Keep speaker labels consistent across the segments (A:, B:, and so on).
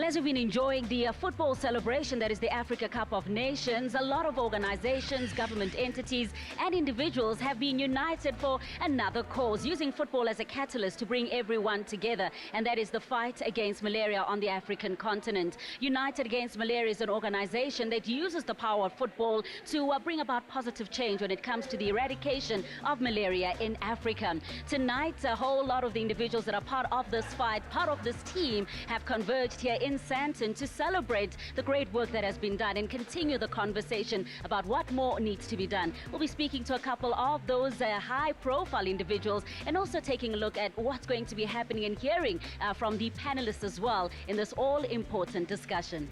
A: And as we've been enjoying the football celebration that is the Africa Cup of Nations, a lot of organizations, government entities and individuals have been united for another cause, using football as a catalyst to bring everyone together, and that is the fight against malaria on the African continent. United Against Malaria is an organization that uses the power of football to bring about positive change when it comes to the eradication of malaria in Africa. Tonight, a whole lot of the individuals that are part of this fight, part of this team, have converged here in Sandton to celebrate the great work that has been done and continue the conversation about what more needs to be done. We'll be speaking to a couple of those high-profile individuals and also taking a look at what's going to be happening and hearing from the panelists as well in this all-important discussion.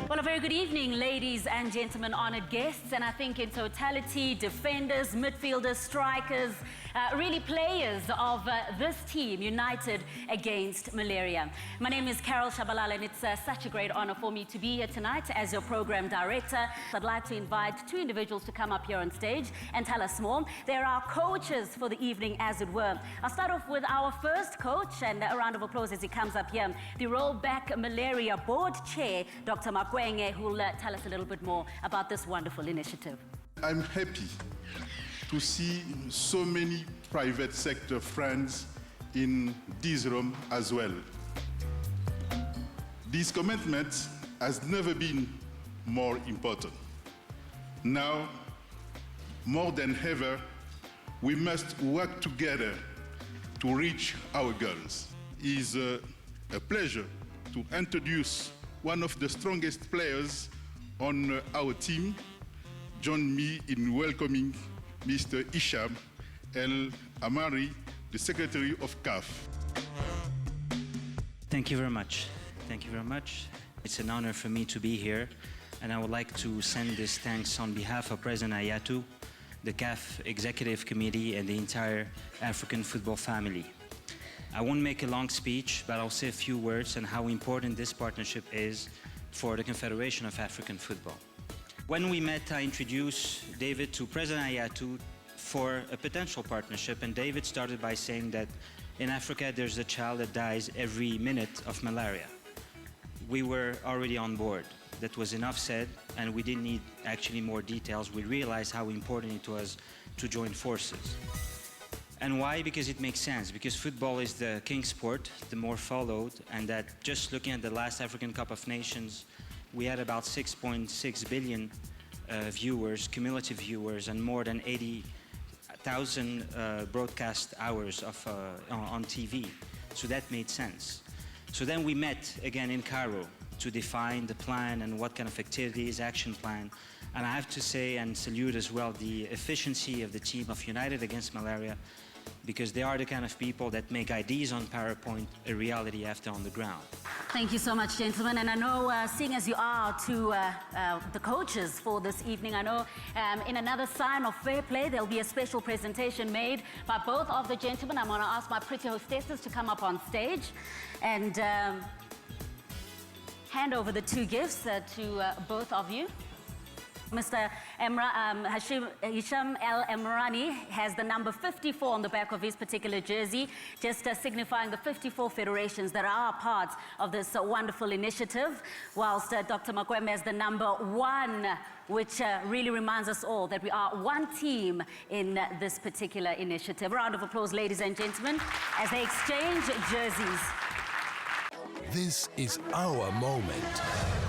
A: Well, a very good evening, ladies and gentlemen, honored guests, and I think in totality, defenders, midfielders, strikers, really players of this team, United Against Malaria. My name is Carol Shabalala, and it's such a great honor for me to be here tonight as your program director. I'd like to invite two individuals to come up here on stage and tell us more. They're our coaches for the evening, as it were. I'll start off with our first coach, and a round of applause as he comes up here. The Rollback Malaria Board Chair, Dr. Makwenge, who will tell us a little bit more about this wonderful initiative.
B: I'm happy to see so many private sector friends in this room as well. This commitment has never been more important. Now, more than ever, we must work together to reach our goals. It is a pleasure to introduce one of the strongest players on our team. Join me in welcoming Mr. Hisham El Amari, the Secretary of CAF.
C: Thank you very much. Thank you very much. It's an honor for me to be here, and I would like to send this thanks on behalf of President Ayatu, the CAF Executive Committee, and the entire African football family. I won't make a long speech, but I'll say a few words on how important this partnership is for the Confederation of African Football. When we met, I introduced David to President Ayatu for a potential partnership, and David started by saying that in Africa there's a child that dies every minute of malaria. We were already on board. That was enough said, and we didn't need actually more details. We realized how important it was to join forces. And why? Because it makes sense, because football is the king sport, the more followed, and that just looking at the last African Cup of Nations, we had about 6.6 billion viewers, cumulative viewers, and more than 80,000 broadcast hours on TV. So that made sense. So then we met again in Cairo to define the plan and what kind of activities, action plan. And I have to say and salute as well the efficiency of the team of United Against Malaria, because they are the kind of people that make ideas on PowerPoint a reality after on the ground.
A: Thank you so much, gentlemen. And I know, seeing as you are to the coaches for this evening, I know in another sign of fair play, there'll be a special presentation made by both of the gentlemen. I'm going to ask my pretty hostesses to come up on stage and hand over the two gifts to both of you. Mr. Hisham El Amrani has the number 54 on the back of his particular jersey, just signifying the 54 federations that are part of this wonderful initiative, whilst Dr. Makweme has the number 1, which really reminds us all that we are one team in this particular initiative. A round of applause, ladies and gentlemen, as they exchange jerseys.
D: This is our moment.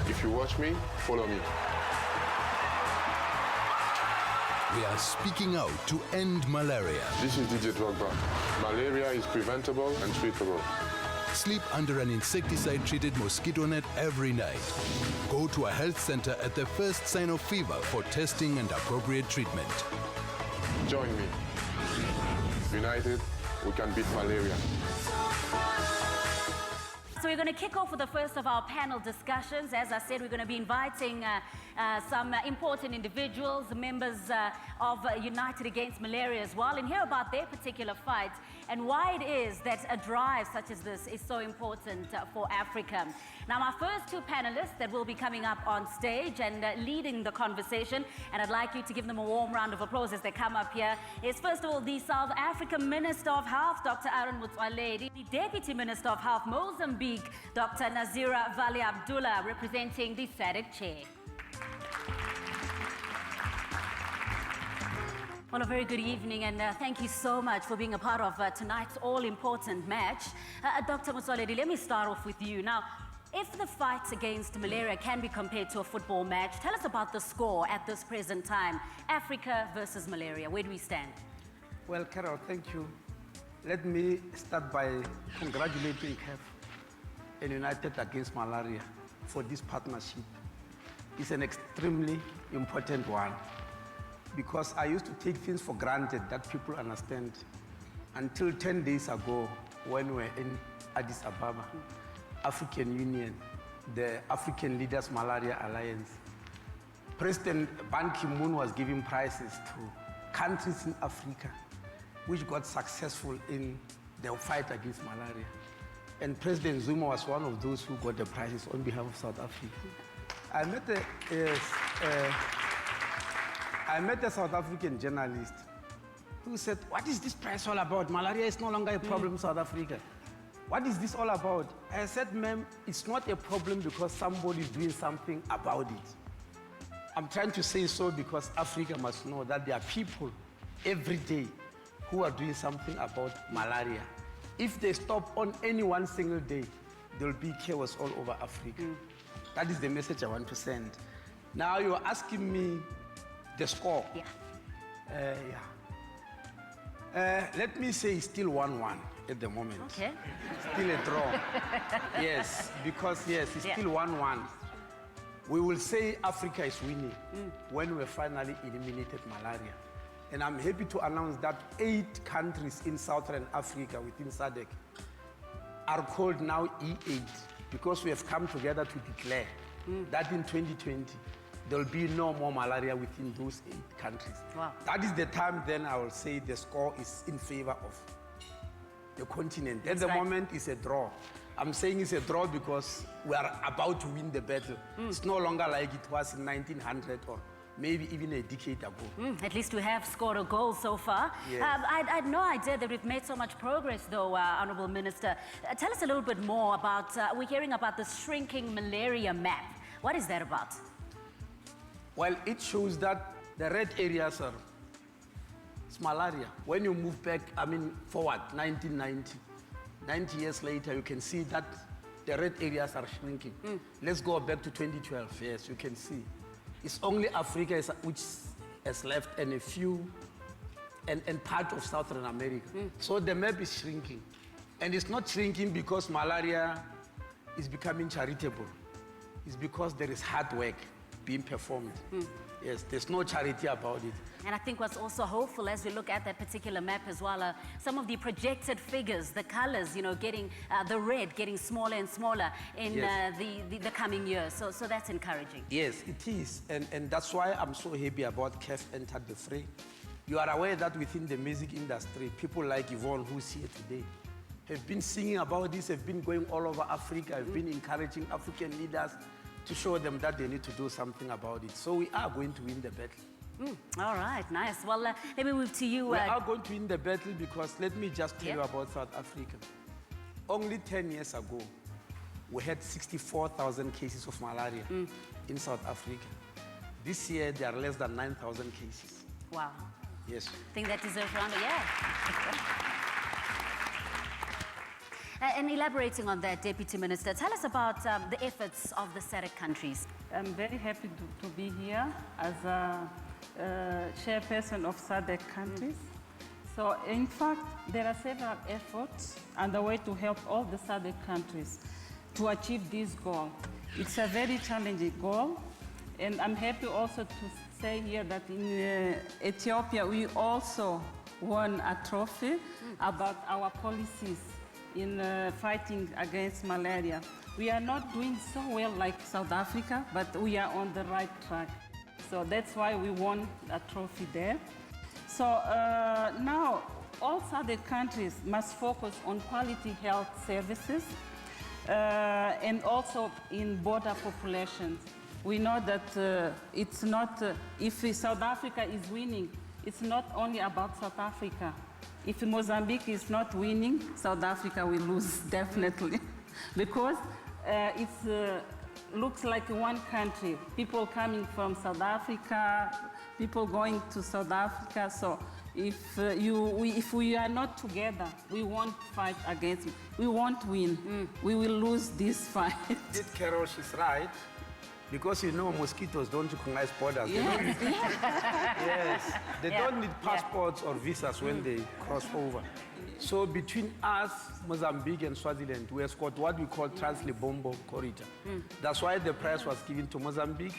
E: If you watch me, follow me.
D: We are speaking out to end malaria.
E: This is DJ Drogba. Malaria is preventable and treatable.
D: Sleep under an insecticide-treated mosquito net every night. Go to a health center at the first sign of fever for testing and appropriate treatment.
E: Join me. United, we can beat malaria.
A: So we're going to kick off with the first of our panel discussions. As I said, we're going to be inviting some important individuals, members of United Against Malaria as well, and hear about their particular fight and why it is that a drive such as this is so important for Africa. Now, our first two panelists that will be coming up on stage and leading the conversation, and I'd like you to give them a warm round of applause as they come up here, is first of all the South African Minister of Health, Dr. Aaron Motsoaledi, the Deputy Minister of Health, Mozambique, Dr. Nazira Vali Abdullah, representing the SADC chair. Well, a very good evening, and thank you so much for being a part of tonight's all-important match. Dr. Motsoaledi, let me start off with you. Now, if the fight against malaria can be compared to a football match, tell us about the score at this present time. Africa versus malaria, where do we stand?
F: Well, Carol, thank you. Let me start by congratulating CAF and United Against Malaria for this partnership. It's an extremely important one, because I used to take things for granted that people understand until 10 days ago when we were in Addis Ababa, African Union, the African Leaders Malaria Alliance. President Ban Ki-moon was giving prizes to countries in Africa which got successful in the fight against malaria. And President Zuma was one of those who got the prizes on behalf of South Africa. I met a South African journalist who said, "What is this prize all about? Malaria is no longer a problem in South Africa. What is this all about?" I said, "Ma'am, it's not a problem because somebody is doing something about it. I'm trying to say so because Africa must know that there are people every day who are doing something about malaria. If they stop on any one single day, there will be chaos all over Africa." That is the message I want to send. Now you're asking me the score. Let me say it's still 1-1 at the moment.
A: Okay.
F: Still a draw. Yes, because yes, it's still 1-1. We will say Africa is winning when we finally eliminated malaria. And I'm happy to announce that 8 countries in Southern Africa within SADC are called now E8, because we have come together to declare that in 2020, there will be no more malaria within those 8 countries.
A: Wow.
F: That is the time then I will say the score is in favor of the continent. At the moment, it's a draw. I'm saying it's a draw because we are about to win the battle. It's no longer like it was in 1900 or maybe even a decade ago.
A: At least we have scored a goal so far.
F: Yes.
A: I had no idea that we've made so much progress, though, Honourable Minister. Tell us a little bit more about, we're hearing about the shrinking malaria map. What is that about?
F: Well, it shows that the red areas are, it's malaria. When you move back, forward, 1990, 90 years later, you can see that the red areas are shrinking. Let's go back to 2012, yes, you can see. It's only Africa which has left and a few, and part of Southern America. So the map is shrinking. And it's not shrinking because malaria is becoming charitable. It's because there is hard work being performed. Yes, there's no charity about it.
A: And I think what's also hopeful as we look at that particular map as well, some of the projected figures, the colors, getting the red getting smaller and smaller in the coming years. So that's encouraging.
F: Yes, it is. And that's why I'm so happy about CAF entered the fray. You are aware that within the music industry, people like Yvonne, who's here today, have been singing about this, have been going all over Africa, have been encouraging African leaders to show them that they need to do something about it. So we are going to win the battle.
A: All right, nice. Well, let me move to you.
F: We are going to win the battle because let me just tell you about South Africa. Only 10 years ago, we had 64,000 cases of malaria in South Africa. This year, there are less than 9,000 cases.
A: Wow.
F: Yes.
A: I think that deserves a round of And elaborating on that, Deputy Minister, tell us about the efforts of the SADC countries.
G: I'm very happy to be here as a chairperson of SADC countries. So, in fact, there are several efforts underway to help all the SADC countries to achieve this goal. It's a very challenging goal, and I'm happy also to say here that in Ethiopia, we also won a trophy about our policies in fighting against malaria. We are not doing so well like South Africa, but we are on the right track. So that's why we won a trophy there. So now all SADC countries must focus on quality health services and also in border populations. We know that it's not, if South Africa is winning, it's not only about South Africa. If Mozambique is not winning, South Africa will lose, definitely. Because it looks like one country. People coming from South Africa, people going to South Africa. So if we are not together, we won't fight against it. We won't win. We will lose this fight.
F: Did Carol, she's right. Because you know mosquitoes don't recognize borders.
G: Yes.
F: Yes. They don't need passports or visas when they cross over. So between us, Mozambique and Swaziland, we have got what we call Trans-Lebombo Corridor. That's why the prize was given to Mozambique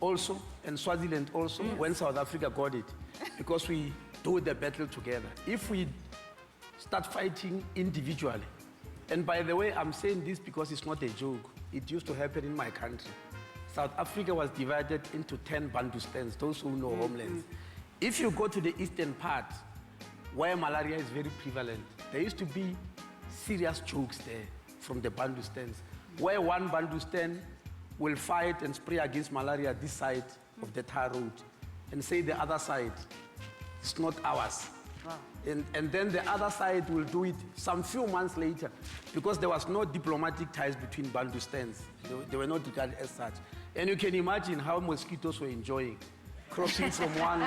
F: also and Swaziland also when South Africa got it. Because we do the battle together. If we start fighting individually, and by the way, I'm saying this because it's not a joke. It used to happen in my country. South Africa was divided into 10 Bantustans, those who know homelands. If you go to the eastern part, where malaria is very prevalent, there used to be serious jokes there from the Bantustans, where one Bantustan will fight and spray against malaria this side of the tar road and say the other side, it's not ours. Wow. And then the other side will do it some few months later because there was no diplomatic ties between Bantustans. They were not regarded as such. And you can imagine how mosquitoes were enjoying crossing from one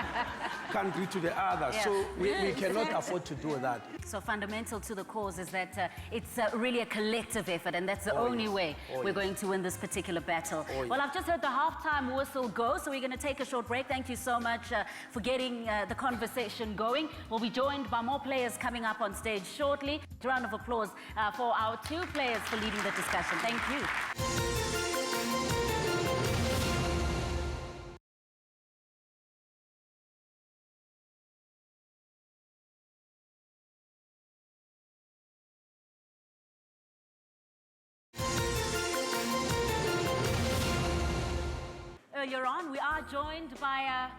F: country to the other. Yeah. So we cannot afford to do that.
A: So fundamental to the cause is that it's really a collective effort, and that's the only way we're going to win this particular battle. Well, I've just heard the halftime whistle go, so we're going to take a short break. Thank you so much for getting the conversation going. We'll be joined by more players coming up on stage shortly. A round of applause for our two players for leading the discussion. Thank you. Earlier on, we are joined by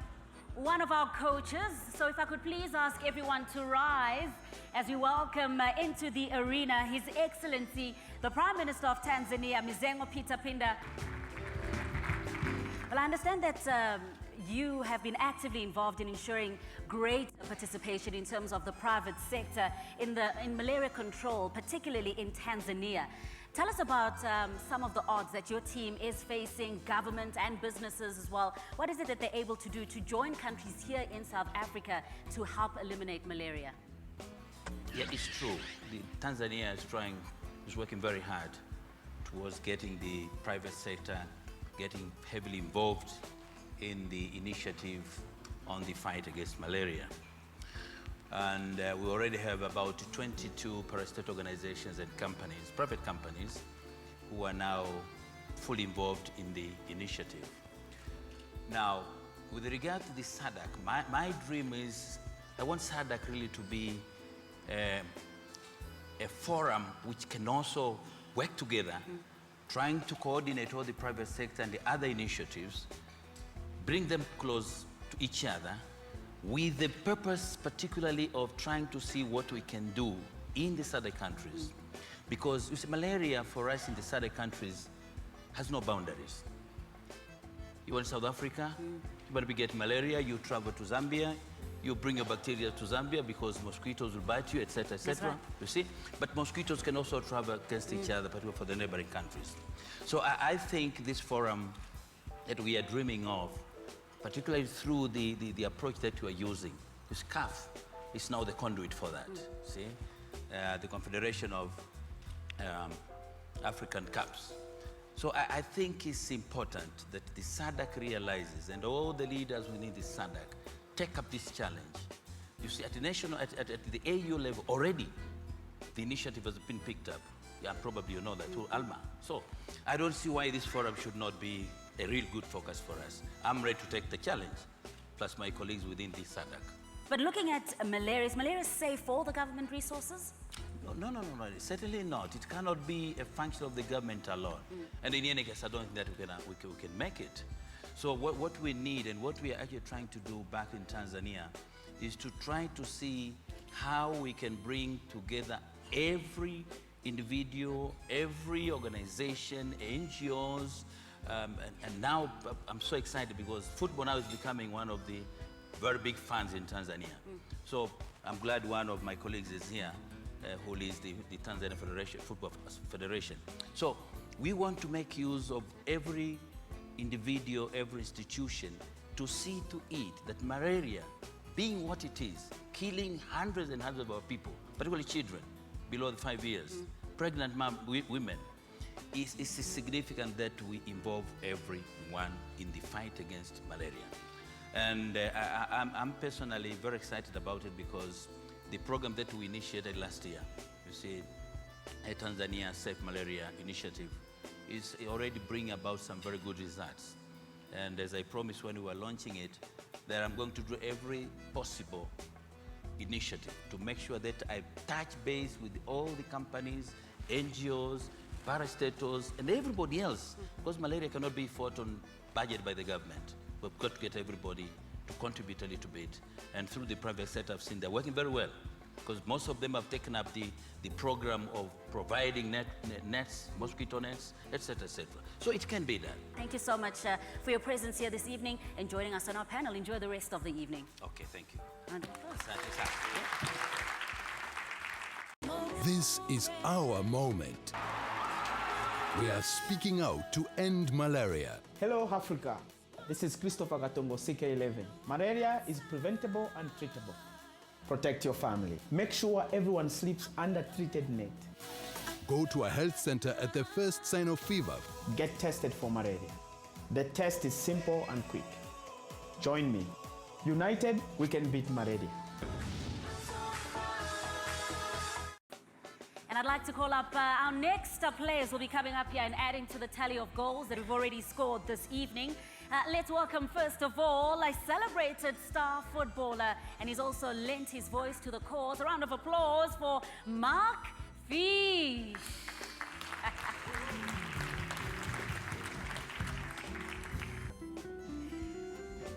A: one of our coaches. So if I could please ask everyone to rise as we welcome into the arena His Excellency, the Prime Minister of Tanzania, Mzee Peter Pinda. Well, I understand that you have been actively involved in ensuring great participation in terms of the private sector in malaria control, particularly in Tanzania. Tell us about some of the odds that your team is facing, government and businesses as well. What is it that they're able to do to join countries here in South Africa to help eliminate malaria?
H: Yeah, it's true. Tanzania is working very hard towards getting the private sector getting heavily involved in the initiative on the fight against malaria. And we already have about 22 parastate organizations and companies, private companies, who are now fully involved in the initiative. Now, with regard to the SADC, my dream is, I want SADC really to be a forum which can also work together, trying to coordinate all the private sector and the other initiatives, bring them close to each other, with the purpose particularly of trying to see what we can do in the SADC countries. Because you see, malaria for us in the SADC countries has no boundaries. You want South Africa, but we get malaria, you travel to Zambia, you bring your bacteria to Zambia because mosquitoes will bite you, etc., etc. Right. You see? But mosquitoes can also travel against each other, particularly for the neighboring countries. So I think this forum that we are dreaming of, particularly through the approach that we are using, this CAF is now the conduit for that. See? The Confederation of African CAPs. So I think it's important that the SADC realizes, and all the leaders within the SADC take up this challenge. You see, at the national, at the AU level, already the initiative has been picked up. Yeah, probably you know that through ALMA. So I don't see why this forum should not be a real good focus for us. I'm ready to take the challenge, plus my colleagues within the SADC.
A: But looking at malaria, is malaria safe for all the government resources?
H: No, certainly not. It cannot be a function of the government alone. And in any case, I don't think that we can make it. So what we need and what we are actually trying to do back in Tanzania is to try to see how we can bring together every individual, every organization, NGOs, and now I'm so excited because football now is becoming one of the very big funds in Tanzania. So I'm glad one of my colleagues is here who leads the Tanzania Football Federation. So we want to make use of every individual, every institution to see to it that malaria, being what it is, killing hundreds and hundreds of our people, particularly children below the 5 years, pregnant women, it's significant that we involve everyone in the fight against malaria. And I'm personally very excited about it because the program that we initiated last year, you see, a Tanzania Safe Malaria Initiative, is already bringing about some very good results. And as I promised when we were launching it, that I'm going to do every possible initiative to make sure that I touch base with all the companies, NGOs, parastatals, and everybody else, because malaria cannot be fought on budget by the government. We've got to get everybody to contribute a little bit. And through the private sector, I've seen they're working very well, because most of them have taken up the program of providing nets, mosquito nets, etc., etc. So it can be done. Thank you so much for your presence here this evening and joining us on our panel. Enjoy the rest of the evening. Okay, thank you.
D: This is our moment. We are speaking out to end malaria.
I: Hello, Africa. This is Christopher Gatongo, CK11. Malaria is preventable and treatable. Protect your family. Make sure everyone sleeps under treated net.
D: Go to a health center at the first sign of fever.
I: Get tested for malaria. The test is simple and quick. Join me. United, we can beat malaria.
A: And I'd like to call up our next players will be coming up here and adding to the tally of goals that we've already scored this evening. Let's welcome, first of all, a celebrated star footballer, and he's also lent his voice to the cause. A round of applause for Mark Fish.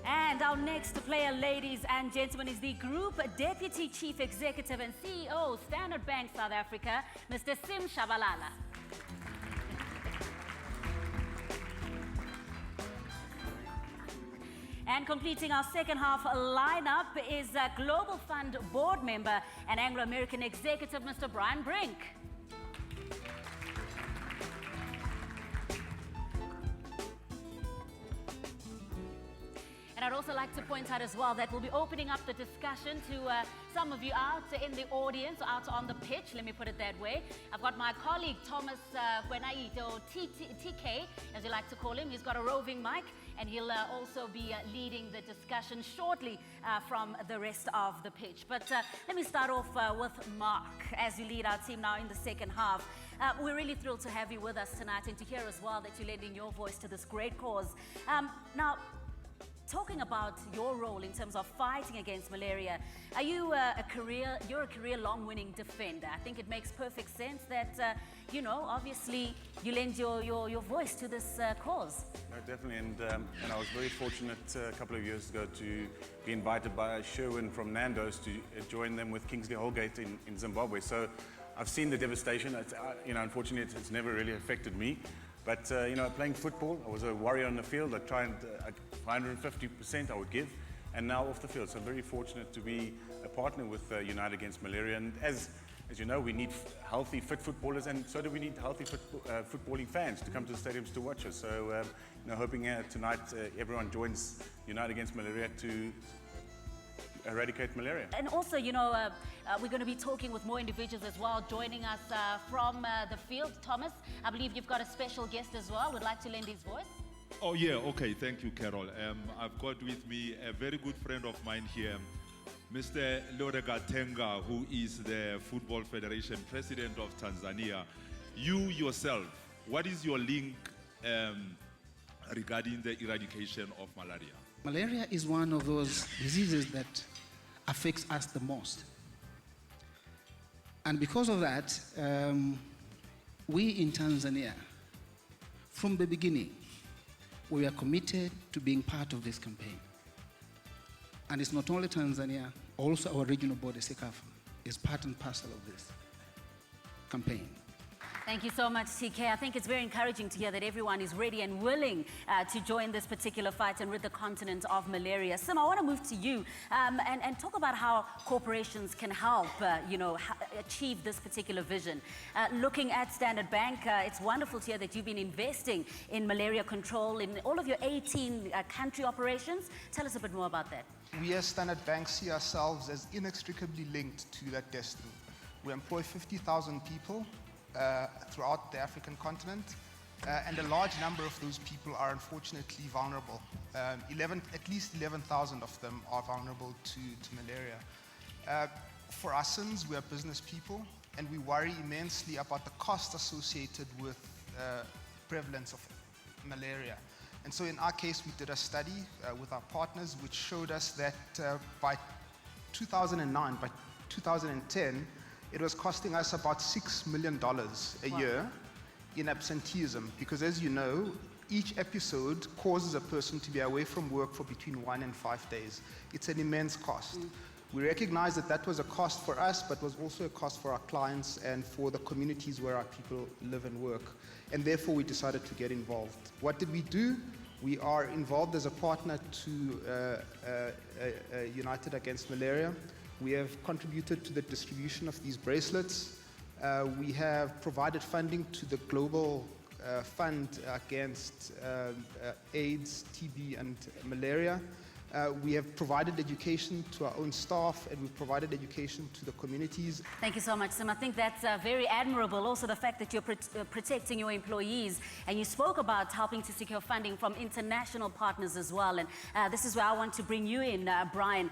A: And our next player, ladies and gentlemen, is the Group Deputy Chief Executive and CEO, Standard Bank South Africa, Mr. Sim Shabalala. And completing our second half lineup is Global Fund Board Member and Anglo-American Executive, Mr. Brian Brink. And I'd also like to point out as well that we'll be opening up the discussion to some of you out in the audience, out on the pitch, let me put it that way. I've got my colleague Thomas Kwenaito, TK, as you like to call him. He's got a roving mic, and he'll also be leading the discussion shortly from the rest of the pitch. But let me start off with Mark, as you lead our team now in the second half. We're really thrilled to have you with us tonight and to hear as well that you're lending your voice to this great cause. Now, talking about your role in terms of fighting against malaria, are you you're a career-long winning defender. I think it makes perfect sense that, you know, obviously you lend your voice to this cause.
J: No, definitely, and I was very fortunate a couple of years ago to be invited by Sherwin from Nando's to join them with Kingsley Holgate in Zimbabwe. So I've seen the devastation. You know, unfortunately, it's never really affected me. But, you know, playing football, I was a warrior on the field. I tried 150% I would give, and now off the field. So I'm very fortunate to be a partner with United Against Malaria. And as you know, we need healthy, fit footballers, and so do we need healthy, footballing fans to come to the stadiums to watch us. So, you know, hoping tonight everyone joins United Against Malaria to eradicate malaria.
A: And also, you know, we're going to be talking with more individuals as well, joining us from the field. Thomas, I believe you've got a special guest as well. Would like to lend his voice?
K: Oh, yeah, okay, thank you, Carol. I've got with me a very good friend of mine here, Mr. Lorega Tenga, who is the Football Federation President of Tanzania. You yourself, what is your link regarding the eradication of malaria?
L: Malaria is one of those diseases that affects us the most. And because of that, we in Tanzania, from the beginning, we are committed to being part of this campaign. And it's not only Tanzania, also our regional body, SECAFA, is part and parcel of this campaign.
A: Thank you so much, TK. I think it's very encouraging to hear that everyone is ready and willing to join this particular fight and rid the continent of malaria. Sim, I want to move to you and talk about how corporations can help, achieve this particular vision. Looking at Standard Bank, it's wonderful to hear that you've been investing in malaria control in all of your 18 country operations. Tell us a bit more about that.
M: We as Standard Bank see ourselves as inextricably linked to that destiny. We employ 50,000 people throughout the African continent, and a large number of those people are unfortunately vulnerable. At least 11,000 of them are vulnerable to malaria. For us, we are business people, and we worry immensely about the cost associated with prevalence of malaria. And so in our case, we did a study with our partners which showed us that by 2009, by 2010, it was costing us about $6 million a year in absenteeism, because as you know, each episode causes a person to be away from work for between 1 and 5 days. It's an immense cost. We recognize that that was a cost for us, but was also a cost for our clients and for the communities where our people live and work. And therefore, we decided to get involved. What did we do? We are involved as a partner to United Against Malaria. We have contributed to the distribution of these bracelets. We have provided funding to the global fund against AIDS, TB, and malaria. We have provided education to our own staff, and we've provided education to the communities.
A: Thank you so much, Sim. I think that's very admirable. Also, the fact that you're protecting your employees, and you spoke about helping to secure funding from international partners as well. And this is where I want to bring you in, Brian.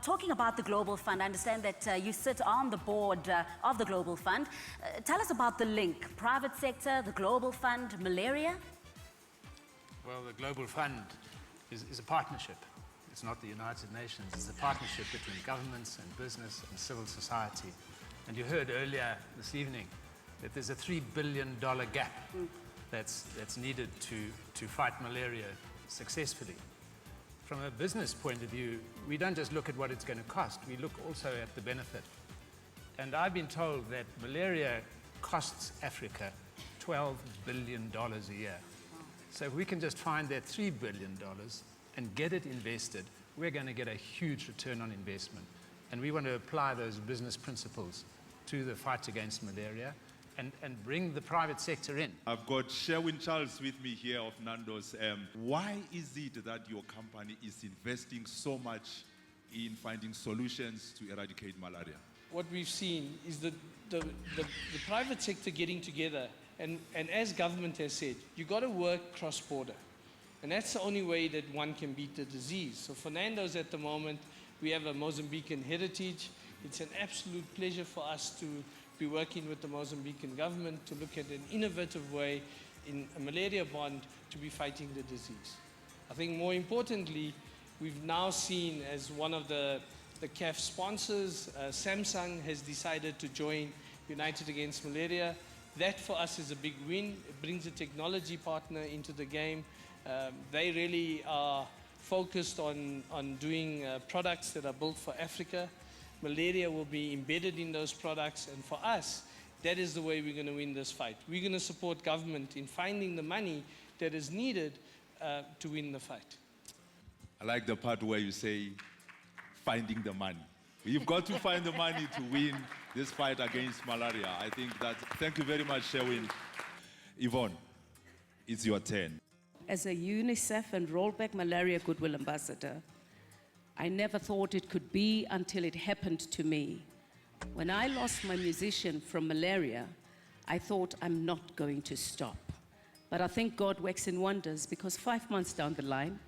A: Talking about the Global Fund, I understand that you sit on the board of the Global Fund. Tell us about the link, private sector, the Global Fund, malaria.
N: Well, the Global Fund is a partnership. It's not the United Nations. It's a partnership between governments and business and civil society. And you heard earlier this evening that there's a $3 billion gap that's needed to fight malaria successfully. From a business point of view, we don't just look at what it's going to cost, we look also at the benefit. And I've been told that malaria costs Africa $12 billion a year. So if we can just find that $3 billion and get it invested, we're going to get a huge return on investment. And we want to apply those business principles to the fight against malaria and bring the private sector in.
K: I've got Sherwin Charles with me here of Nando's. Why is it that your company is investing so much in finding solutions to eradicate malaria?
O: What we've seen is the private sector getting together, and as government has said, you've got to work cross-border. And that's the only way that one can beat the disease. So for Nando's at the moment, we have a Mozambican heritage. It's an absolute pleasure for us to be working with the Mozambican government to look at an innovative way in a malaria bond to be fighting the disease. I think more importantly, we've now seen as one of the CAF sponsors, Samsung has decided to join United Against Malaria. That for us is a big win. It brings a technology partner into the game. They really are focused on doing products that are built for Africa. Malaria will be embedded in those products, and for us, that is the way we're going to win this fight. We're going to support government in finding the money that is needed to win the fight.
K: I like the part where you say, finding the money. You've got to find the money to win this fight against malaria. I think that, thank you very much, Sherwin. Yvonne, it's your turn.
P: As a UNICEF and Rollback Malaria Goodwill Ambassador, I never thought it could be until it happened to me. When I lost my musician from malaria, I thought I'm not going to stop. But I think God works in wonders, because 5 months down the line,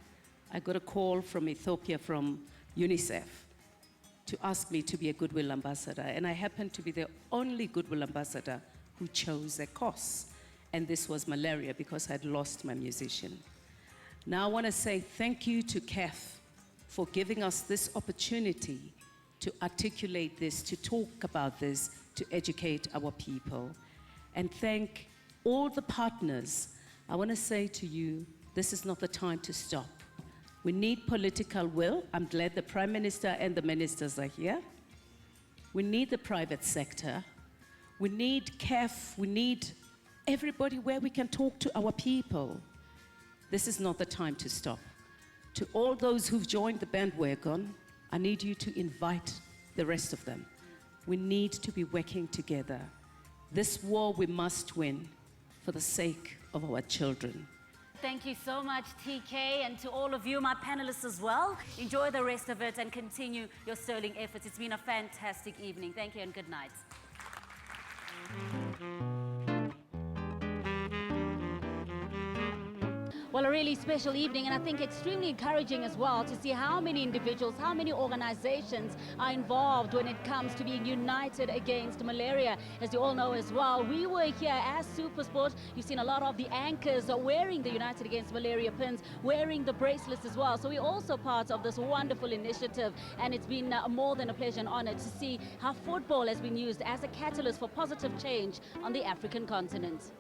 P: I got a call from Ethiopia from UNICEF to ask me to be a Goodwill Ambassador. And I happened to be the only Goodwill Ambassador who chose a cause. And this was malaria, because I'd lost my musician. Now I want to say thank you to CAF for giving us this opportunity to articulate this, to talk about this, to educate our people. And thank all the partners. I want to say to you, this is not the time to stop. We need political will. I'm glad the Prime Minister and the ministers are here. We need the private sector. We need CAF, we need everybody where we can talk to our people. This is not the time to stop. To all those who've joined the bandwagon, I need you to invite the rest of them. We need to be working together. This war we must win for the sake of our children.
A: Thank you so much, TK, and to all of you, my panelists as well. Enjoy the rest of it and continue your sterling efforts. It's been a fantastic evening. Thank you and good night. Well, a really special evening, and I think extremely encouraging as well to see how many individuals, how many organizations are involved when it comes to being united against malaria. As you all know as well, we were here as SuperSport. You've seen a lot of the anchors are wearing the United Against Malaria pins, wearing the bracelets as well. So we're also part of this wonderful initiative, and it's been more than a pleasure and honor to see how football has been used as a catalyst for positive change on the African continent.